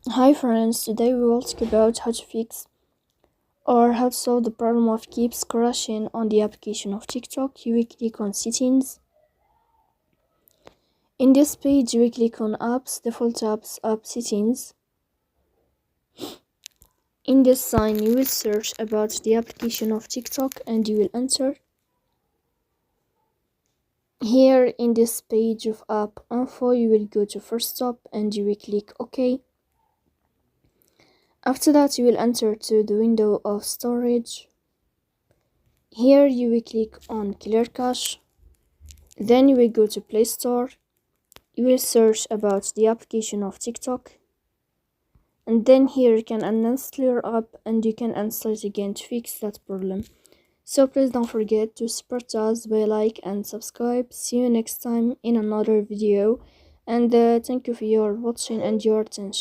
Hi friends, today we will talk about how to fix or how to solve the problem of keeps crashing on the application of TikTok. You will click on settings. In this page you will click on apps, default apps, app settings. In this sign you will search about the application of TikTok and you will enter. Here in this page of app info you will go to first stop and you will click OK. After that you will enter to the window of storage. Here you will click on clear cache. Then you will go to Play Store. You will search about the application of TikTok. And then here you can uninstall your app and you can install it again to fix that problem. So please don't forget to support us by like and subscribe. See you next time in another video. And thank you for your watching and your attention.